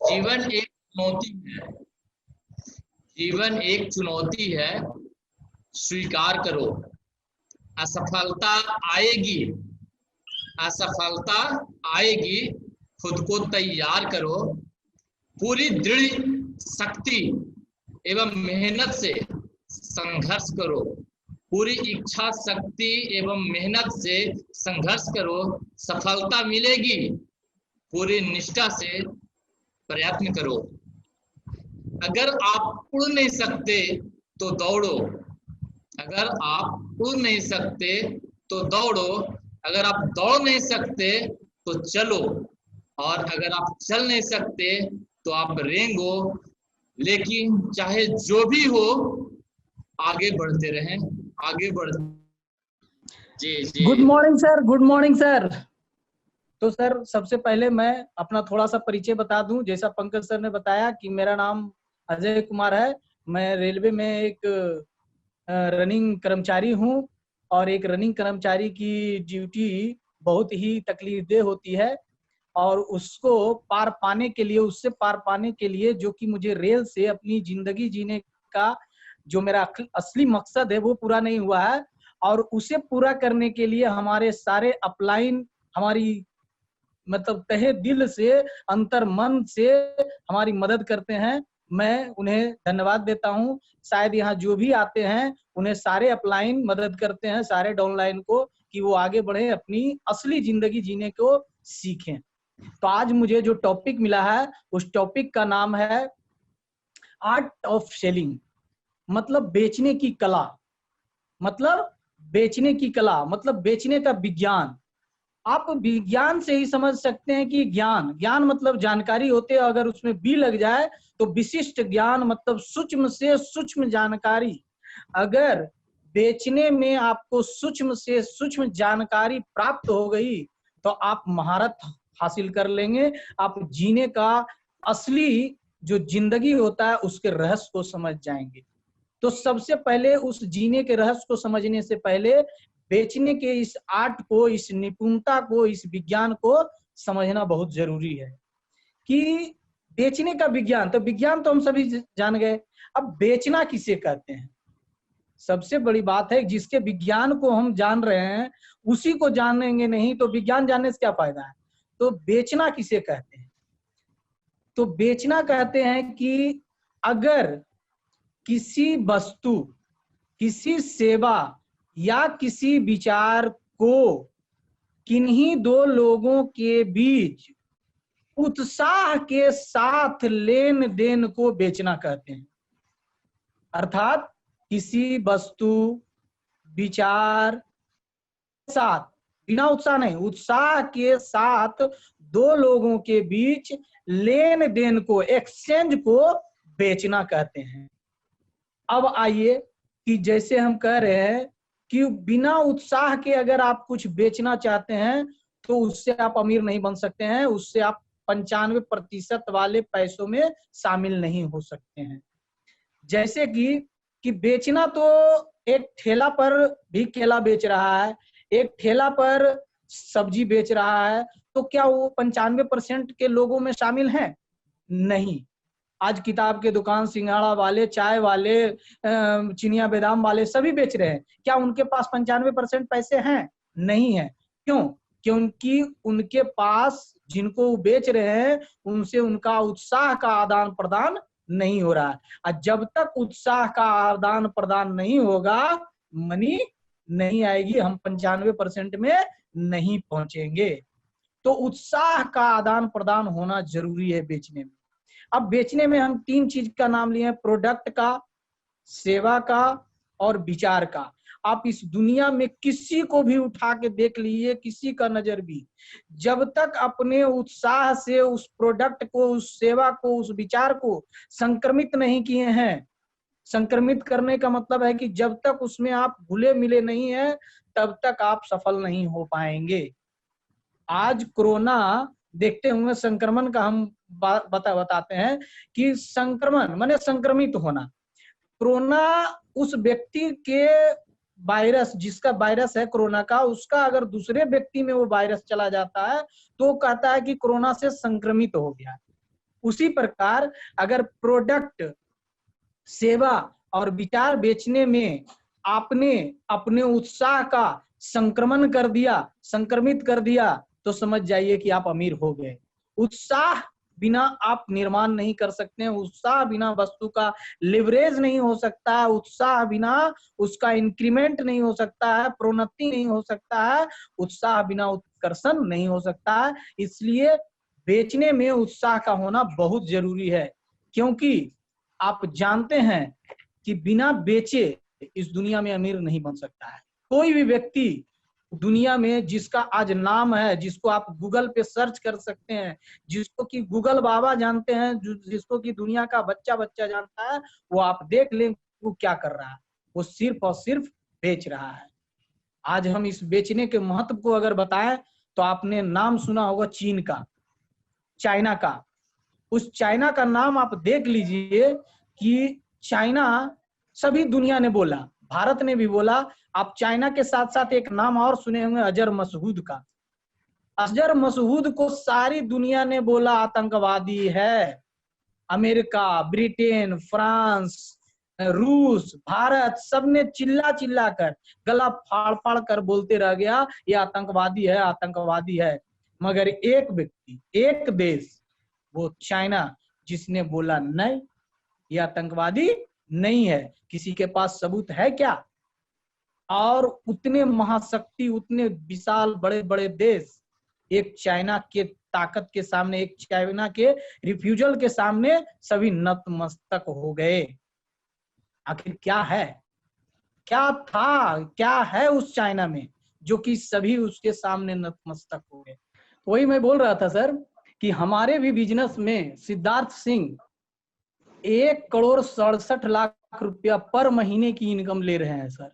जीवन एक चुनौती है, जीवन एक चुनौती है, स्वीकार करो। असफलता आएगी, असफलता आएगी, खुद को तैयार करो। पूरी दृढ़ शक्ति एवं मेहनत से संघर्ष करो। पूरी इच्छा शक्ति एवं मेहनत से संघर्ष करो, सफलता मिलेगी। पूरी निष्ठा से प्रयत्न करो। अगर आप उड़ नहीं सकते तो दौड़ो, अगर आप उड़ नहीं सकते तो दौड़ो, अगर आप दौड़ नहीं सकते तो चलो, और अगर आप चल नहीं सकते तो आप रेंगो। लेकिन चाहे जो भी हो, आगे बढ़ते रहें, आगे बढ़। जी जी। Good morning sir, good morning sir. तो सर सबसे पहले मैं अपना थोड़ा सा परिचय बता दूं। जैसा पंकज सर ने बताया कि मेरा नाम अजय कुमार है। मैं रेलवे में एक रनिंग कर्मचारी हूं, और एक रनिंग कर्मचारी की ड्यूटी बहुत ही तकलीफदेह होती है, और उसको पार पाने के लिए, उससे पार पाने के लिए, जो कि मुझे रेल से अपनी जिंदगी जीने का जो मेरा असली मकसद है वो पूरा नहीं हुआ है, और उसे पूरा करने के लिए हमारे सारे अपलाइन हमारी मतलब तहे दिल से, अंतर मन से हमारी मदद करते हैं। मैं उन्हें धन्यवाद देता हूं। शायद यहाँ जो भी आते हैं उन्हें सारे अपलाइन मदद करते हैं, सारे डाउनलाइन को, कि वो आगे बढ़े, अपनी असली जिंदगी जीने को सीखें। तो आज मुझे जो टॉपिक मिला है उस टॉपिक का नाम है आर्ट ऑफ सेलिंग, मतलब बेचने की कला। मतलब बेचने की कला मतलब बेचने का विज्ञान। आप विज्ञान से ही समझ सकते हैं कि ज्ञान, ज्ञान मतलब जानकारी होते हैं, अगर उसमें बी लग जाए तो विशिष्ट ज्ञान मतलब सूक्ष्म से सूक्ष्म जानकारी। अगर बेचने में आपको सूक्ष्म से सूक्ष्म जानकारी प्राप्त हो गई तो आप महारत हासिल कर लेंगे। आप जीने का असली जो जिंदगी होता है उसके रहस्य को समझ जाएंगे। तो सबसे पहले उस जीने के रहस्य को समझने से पहले बेचने के इस आर्ट को, इस निपुणता को, इस विज्ञान को समझना बहुत जरूरी है। कि बेचने का विज्ञान, तो विज्ञान तो हम सभी जान गए। अब बेचना किसे कहते हैं? सबसे बड़ी बात है, जिसके विज्ञान को हम जान रहे हैं उसी को जानेंगे नहीं तो विज्ञान जानने से क्या फायदा है। तो बेचना किसे कहते हैं? तो बेचना कहते हैं कि अगर किसी वस्तु, किसी सेवा या किसी विचार को किन्हीं दो लोगों के बीच उत्साह के साथ लेन देन को बेचना कहते हैं। अर्थात किसी वस्तु, विचार साथ, बिना उत्साह नहीं, उत्साह के साथ दो लोगों के बीच लेन देन को, एक्सचेंज को बेचना कहते हैं। अब आइए कि जैसे हम कह रहे हैं कि बिना उत्साह के अगर आप कुछ बेचना चाहते हैं तो उससे आप अमीर नहीं बन सकते हैं, उससे आप 95% वाले पैसों में शामिल नहीं हो सकते हैं। जैसे कि बेचना तो एक ठेला पर भी केला बेच रहा है, एक ठेला पर सब्जी बेच रहा है, तो क्या वो 95% के लोगों में शामिल है? नहीं। आज किताब के दुकान, सिंघाड़ा वाले, चाय वाले, चिनिया बादाम वाले सभी बेच रहे हैं। क्या उनके पास 95% पैसे हैं? नहीं है। क्यों? क्योंकि उनके पास जिनको वो बेच रहे हैं उनसे उनका उत्साह का आदान प्रदान नहीं हो रहा है। और जब तक उत्साह का आदान प्रदान नहीं होगा, मनी नहीं आएगी, हम 95% में नहीं पहुंचेंगे। तो उत्साह का आदान प्रदान होना जरूरी है बेचने में। अब बेचने में हम 3 चीज का नाम लिए हैं, प्रोडक्ट का, सेवा का और विचार का। आप इस दुनिया में किसी को भी उठा के देख लीजिए, किसी का नजर भी, जब तक अपने उत्साह से उस प्रोडक्ट को, उस सेवा को, उस विचार को संक्रमित नहीं किए हैं। संक्रमित करने का मतलब है कि जब तक उसमें आप घुले मिले नहीं हैं तब तक आप सफल नहीं हो पाएंगे। आज कोरोना देखते हुए संक्रमण का हम बताते हैं कि संक्रमण माने संक्रमित होना। कोरोना उस व्यक्ति के वायरस, जिसका वायरस है कोरोना का, उसका अगर दूसरे व्यक्ति में वो वायरस चला जाता है तो कहता है कि कोरोना से संक्रमित हो गया। उसी प्रकार अगर प्रोडक्ट, सेवा और विचार बेचने में आपने अपने उत्साह का संक्रमित कर दिया तो समझ जाइए कि आप अमीर हो गए। उत्साह बिना आप निर्माण नहीं कर सकते हैं, उत्साह बिना वस्तु का लिवरेज नहीं हो सकता है, उत्साह बिना उसका इंक्रीमेंट नहीं हो सकता है, प्रोन्नति नहीं हो सकता है, उत्साह बिना उत्कर्षण नहीं हो सकता है। इसलिए बेचने में उत्साह का होना बहुत जरूरी है, क्योंकि आप जानते हैं कि बिना बेचे इस दुनिया में अमीर नहीं बन सकता है। कोई भी व्यक्ति दुनिया में जिसका आज नाम है, जिसको आप गूगल पे सर्च कर सकते हैं, जिसको कि गूगल बाबा जानते हैं, जिसको कि दुनिया का बच्चा बच्चा जानता है, वो आप देख लें वो क्या कर रहा है, वो सिर्फ और सिर्फ बेच रहा है। आज हम इस बेचने के महत्व को अगर बताएं तो आपने नाम सुना होगा चीन का, चाइना का। उस चाइना का नाम आप देख लीजिए कि चाइना सभी दुनिया ने बोला, भारत ने भी बोला। आप चाइना के साथ साथ एक नाम और सुने होंगे अजहर मसूद का। अजहर मसूद को सारी दुनिया ने बोला आतंकवादी है। अमेरिका, ब्रिटेन, फ्रांस, रूस, भारत सबने चिल्ला चिल्ला कर, गला फाड़ फाड़ कर बोलते रह गया ये आतंकवादी है, आतंकवादी है। मगर एक व्यक्ति, एक देश, वो चाइना, जिसने बोला नहीं ये आतंकवादी नहीं है। किसी के पास सबूत है क्या? और उतने महाशक्ति, उतने विशाल बड़े बड़े देश एक चाइना के ताकत के सामने, एक चाइना के रिफ्यूजल के सामने सभी नतमस्तक हो गए। आखिर क्या है, क्या था, क्या है उस चाइना में जो कि सभी उसके सामने नतमस्तक हो गए? वही मैं बोल रहा था सर कि हमारे भी बिजनेस में सिद्धार्थ सिंह 1,67,00,000 रुपया पर महीने की इनकम ले रहे हैं सर।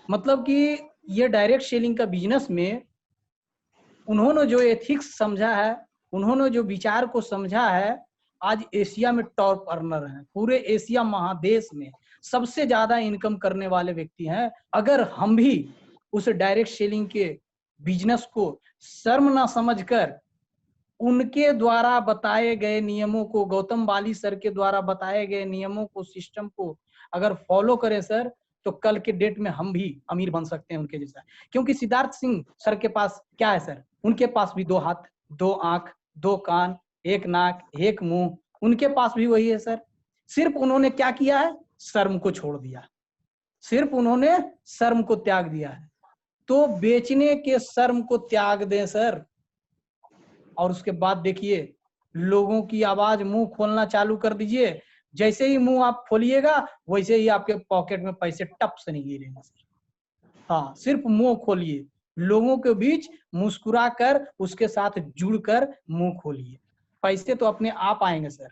मतलब कि ये डायरेक्ट सेलिंग का बिजनेस में उन्होंने जो एथिक्स समझा है, उन्होंने जो विचार को समझा है, आज एशिया में टॉप अर्नर हैं। पूरे एशिया महादेश में सबसे ज्यादा इनकम करने वाले व्यक्ति हैं। अगर हम भी उस डायरेक्ट सेलिंग के बिजनेस को शर्म ना समझकर उनके द्वारा बताए गए नियमों को, गौतम बाली सर के द्वारा बताए गए नियमों को, सिस्टम को अगर फॉलो करें सर, तो कल के डेट में हम भी अमीर बन सकते हैं उनके जैसा। क्योंकि सिद्धार्थ सिंह सर के पास क्या है सर? उनके पास भी 2 हाथ, 2 आंख, 2 कान, 1 नाक, 1 मुंह, उनके पास भी वही है सर। सिर्फ उन्होंने क्या किया है? शर्म को छोड़ दिया, सिर्फ उन्होंने शर्म को त्याग दिया है। तो बेचने के शर्म को त्याग दें सर, और उसके बाद देखिए लोगों की आवाज, मुंह खोलना चालू कर दीजिए। जैसे ही मुंह आप खोलिएगा वैसे ही आपके पॉकेट में पैसे टप से नहीं गिरेंगे सर। हाँ, सिर्फ मुंह खोलिए, लोगों के बीच मुस्कुरा कर, उसके साथ जुड़कर मुंह खोलिए, पैसे तो अपने आप आएंगे सर।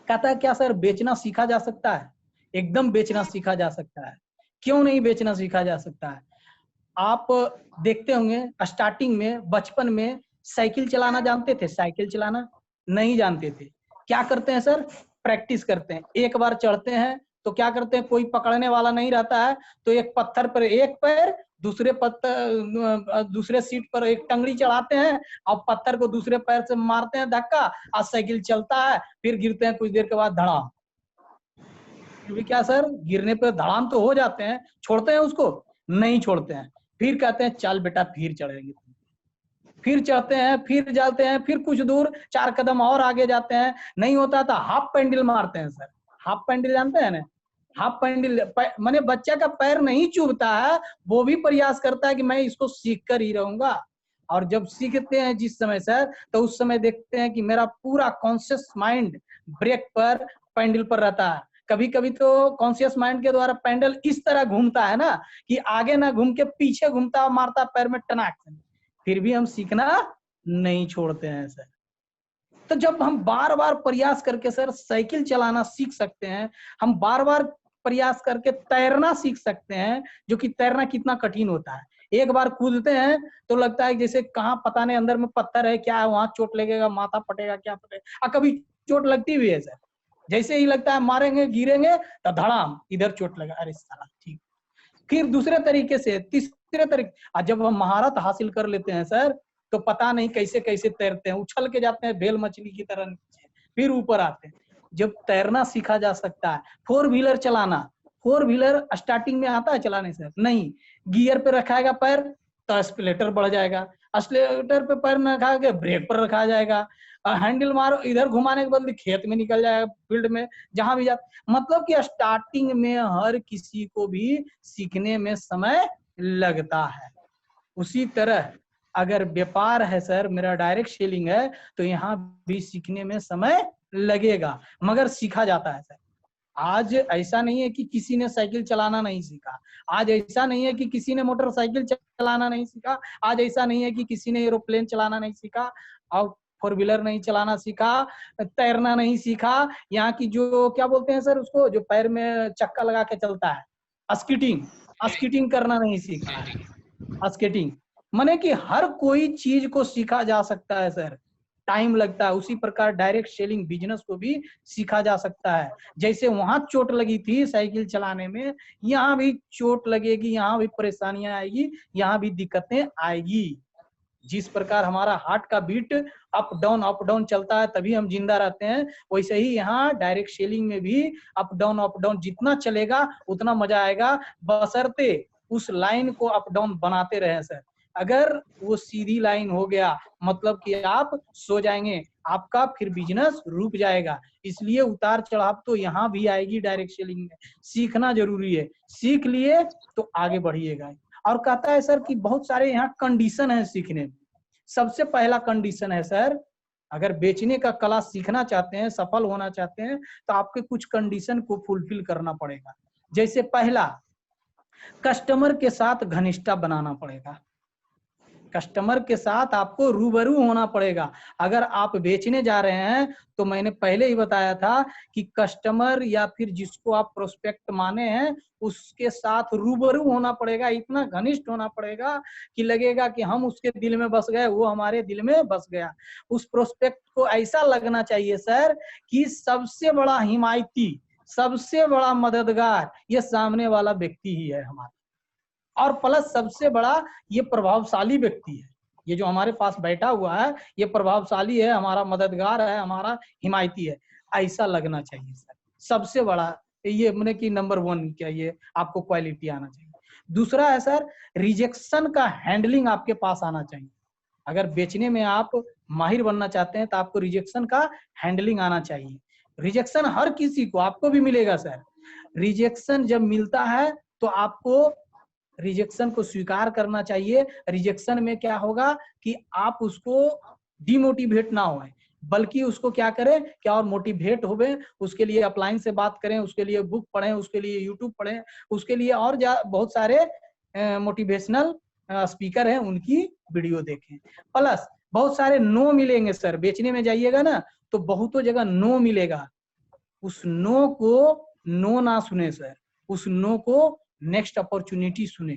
कहता है क्या सर बेचना सीखा जा सकता है? एकदम बेचना सीखा जा सकता है। क्यों नहीं बेचना सीखा जा सकता है? आप देखते होंगे स्टार्टिंग में, बचपन में साइकिल चलाना जानते थे? साइकिल चलाना नहीं जानते थे। क्या करते हैं सर? प्रैक्टिस करते हैं। एक बार चढ़ते हैं तो क्या करते हैं, कोई पकड़ने वाला नहीं रहता है, तो एक पत्थर पर एक पैर, दूसरे सीट पर एक टंगड़ी चढ़ाते हैं और पत्थर को दूसरे पैर से मारते हैं धक्का, और साइकिल चलता है। फिर गिरते हैं, कुछ देर के बाद धड़ाम। फिर भी क्या सर, गिरने पर धड़ाम तो हो जाते हैं, छोड़ते हैं उसको? नहीं छोड़ते हैं। फिर कहते हैं चल बेटा फिर चढ़ेंगे। फिर चढ़ते हैं, फिर जाते हैं, फिर कुछ दूर 4 कदम और आगे जाते हैं, नहीं होता तो हाफ पैंडल मारते हैं सर। हाफ पैंडल जानते हैं ना? हाफ पैंडल माने बच्चा का पैर नहीं चुभता है, वो भी प्रयास करता है कि मैं इसको सीख कर ही रहूंगा। और जब सीखते हैं जिस समय सर, तो उस समय देखते हैं कि मेरा पूरा कॉन्शियस माइंड ब्रेक पर, पैंडल पर रहता है। कभी कभी तो कॉन्शियस माइंड के द्वारा पैंडल इस तरह घूमता है ना कि आगे ना घूम के पीछे घूमता, मारता पैर में टनाक। फिर भी हम सीखना नहीं छोड़ते हैं सर। तो जब हम बार बार प्रयास करके सर साइकिल चलाना सीख सकते हैं, हम बार बार प्रयास करके तैरना सीख सकते हैं, जो कि तैरना कितना कठिन होता है। एक बार कूदते हैं तो लगता है जैसे कहाँ पता नहीं अंदर में पत्थर है क्या है, वहां चोट लगेगा, माथा फटेगा, क्या फटेगा। कभी चोट लगती भी है सर, जैसे ही लगता है मारेंगे गिरेंगे तो धड़ाम इधर चोट लगा, अरे साला ठीक। फिर दूसरे तरीके से, तीसरे तरीके, जब हम महारत हासिल कर लेते हैं सर, तो पता नहीं कैसे कैसे तैरते हैं, उछल के जाते हैं भेल मछली की तरह नीचे, फिर ऊपर आते हैं। जब तैरना सीखा जा सकता है, 4 व्हीलर चलाना, 4 व्हीलर स्टार्टिंग में आता है चलाने सर? नहीं, गियर पे रखाएगा पैर तो एक्सीलरेटर बढ़ जाएगा, एक्सीलरेटर पे पैर न रखा के ब्रेक पर रखा जाएगा, हैंडल मारो इधर घुमाने के बदले खेत में निकल जाएगा, फील्ड में जहां भी जाता। मतलब कि स्टार्टिंग में हर किसी को भी सीखने में समय लगता है। उसी तरह अगर व्यापार है सर, मेरा डायरेक्ट सेलिंग है, तो यहाँ भी सीखने में समय लगेगा, मगर सीखा जाता है सर। आज ऐसा नहीं है कि किसी ने साइकिल चलाना नहीं सीखा, आज ऐसा नहीं है कि किसी ने मोटरसाइकिल चलाना नहीं सीखा, आज ऐसा नहीं है कि किसी ने एरोप्लेन चलाना नहीं सीखा, और 4 व्हीलर नहीं चलाना सीखा, तैरना नहीं सीखा, यहाँ की जो क्या बोलते हैं सर उसको, जो पैर में चक्का लगा के चलता है, स्कीटिंग करना नहीं सीखा है। स्केटिंग माने कि हर कोई चीज को सीखा जा सकता है सर, टाइम लगता है। उसी प्रकार डायरेक्ट सेलिंग बिजनेस को भी सीखा जा सकता है। जैसे वहां चोट लगी थी साइकिल चलाने में, यहाँ भी चोट लगेगी, यहाँ भी परेशानियां आएगी, यहाँ भी दिक्कतें आएगी। जिस प्रकार हमारा हार्ट का बीट अप डाउन चलता है तभी हम जिंदा रहते हैं, वैसे ही यहाँ डायरेक्ट सेलिंग में भी अप डाउन जितना चलेगा उतना मजा आएगा, बशर्ते उस लाइन को अप डाउन बनाते रहे सर। अगर वो सीधी लाइन हो गया मतलब कि आप सो जाएंगे, आपका फिर बिजनेस रुक जाएगा। इसलिए उतार चढ़ाव तो यहाँ भी आएगी डायरेक्ट सेलिंग में, सीखना जरूरी है, सीख लिए तो आगे बढ़िएगा। और कहता है सर कि बहुत सारे यहाँ कंडीशन है सीखने में। सबसे पहला कंडीशन है सर, अगर बेचने का कला सीखना चाहते हैं, सफल होना चाहते हैं, तो आपके कुछ कंडीशन को फुलफिल करना पड़ेगा। जैसे पहला, कस्टमर के साथ घनिष्ठता बनाना पड़ेगा, कस्टमर के साथ आपको रूबरू होना पड़ेगा। अगर आप बेचने जा रहे हैं तो मैंने पहले ही बताया था कि कस्टमर या फिर जिसको आप प्रोस्पेक्ट माने हैं उसके साथ रूबरू होना पड़ेगा, इतना घनिष्ठ होना पड़ेगा कि लगेगा कि हम उसके दिल में बस गए, वो हमारे दिल में बस गया। उस प्रोस्पेक्ट को ऐसा लगना चाहिए सर कि सबसे बड़ा हिमायती, सबसे बड़ा मददगार ये सामने वाला व्यक्ति ही है हमारा, और प्लस सबसे बड़ा ये प्रभावशाली व्यक्ति है। ये जो हमारे पास बैठा हुआ है ये प्रभावशाली है, हमारा मददगार है, हमारा हिमायती है, ऐसा लगना चाहिए सर। सबसे बड़ा ये मैंने कि नंबर 1 क्या ये आपको क्वालिटी आना चाहिए। दूसरा है सर, रिजेक्शन का हैंडलिंग आपके पास आना चाहिए। अगर बेचने में आप माहिर बनना चाहते हैं तो आपको रिजेक्शन का हैंडलिंग आना चाहिए। रिजेक्शन हर किसी को, आपको भी मिलेगा सर। रिजेक्शन जब मिलता है तो आपको रिजेक्शन को स्वीकार करना चाहिए। रिजेक्शन में क्या होगा कि आप उसको डिमोटिवेट ना होए, बल्कि उसको क्या करें, क्या और मोटिवेट होवे, उसके लिए अपलाइन से बात करें, उसके लिए बुक पढ़ें, उसके लिए यूट्यूब पढ़ें, उसके लिए और बहुत सारे मोटिवेशनल स्पीकर हैं उनकी वीडियो देखें। प्लस बहुत सारे नो मिलेंगे सर, बेचने में जाइएगा ना तो बहुतों जगह नो मिलेगा, उस नो को नो ना सुने सर, उस नो को नेक्स्ट अपॉर्चुनिटी सुने,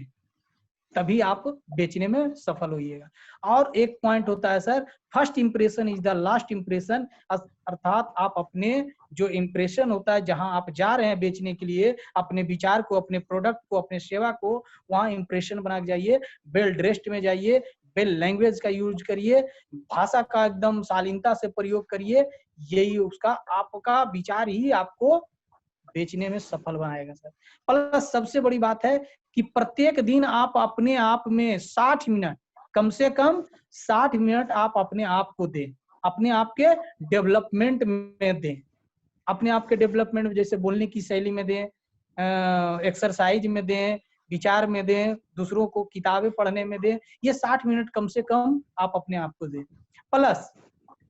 तभी आप बेचने में सफल होइएगा। और एक पॉइंट होता है sir, first impression is the last impression, अर्थात आप अपने जो इंप्रेशन होता है जहां आप जा रहे हैं बेचने के लिए, अपने विचार को, अपने प्रोडक्ट को, अपने सेवा को, वहां इंप्रेशन बना के जाइए। वेल ड्रेस्ड में जाइए, वेल लैंग्वेज का यूज करिए, भाषा का एकदम शालीनता से प्रयोग करिए, यही उसका आपका विचार ही आपको बेचने में सफल बनाएगा सर। प्लस सबसे बड़ी बात है कि प्रत्येक दिन आप अपने आप में 60 मिनट, कम से कम 60 मिनट आप अपने आप को दें, अपने आप के डेवलपमेंट में दें, अपने आप के डेवलपमेंट में, जैसे बोलने की शैली में दें, एक्सरसाइज में दें, विचार में दें, दूसरों को किताबें पढ़ने में दें, ये 60 मिनट कम से कम आप अपने आप को दें। प्लस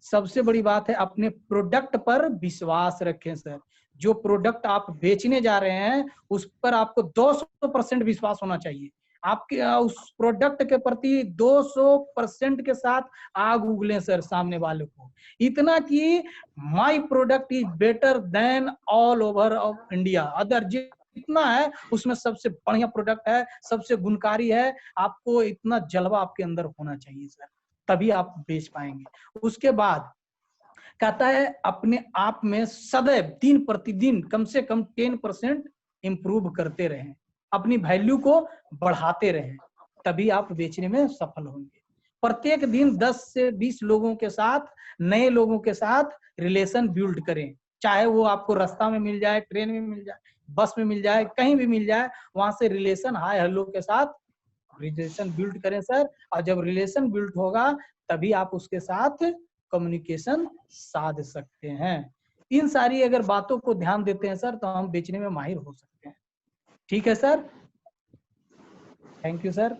सबसे बड़ी बात है, अपने प्रोडक्ट पर विश्वास रखें सर। जो प्रोडक्ट आप बेचने जा रहे हैं उस पर आपको 200% विश्वास होना चाहिए। आपके उस प्रोडक्ट के प्रति 200% के साथ आग उगलें सर सामने वाले को, इतना कि my product is better than all over of India, other जितना है उसमें सबसे बढ़िया प्रोडक्ट है, सबसे गुणकारी है। आपको इतना जलवा आपके अंदर होना चाहिए सर, तभी आप बेच पाएंगे। उसके बाद कहता है अपने आप में सदैव दिन प्रतिदिन कम से कम 10% इंप्रूव करते रहें, अपनी वैल्यू को बढ़ाते रहें, तभी आप बेचने में सफल होंगे। प्रत्येक दिन 10 से 20 लोगों के साथ, नए लोगों के साथ रिलेशन बिल्ड करें। चाहे वो आपको रास्ता में मिल जाए, ट्रेन में मिल जाए, बस में मिल जाए, कहीं भी मिल जाए, वहां से रिलेशन हाय हेलो के साथ रिलेशन बिल्ड करें सर। और जब रिलेशन बिल्ड होगा तभी आप उसके साथ कम्युनिकेशन साध सकते हैं। इन सारी अगर बातों को ध्यान देते हैं सर तो हम बेचने में माहिर हो सकते हैं। ठीक है सर, थैंक यू सर।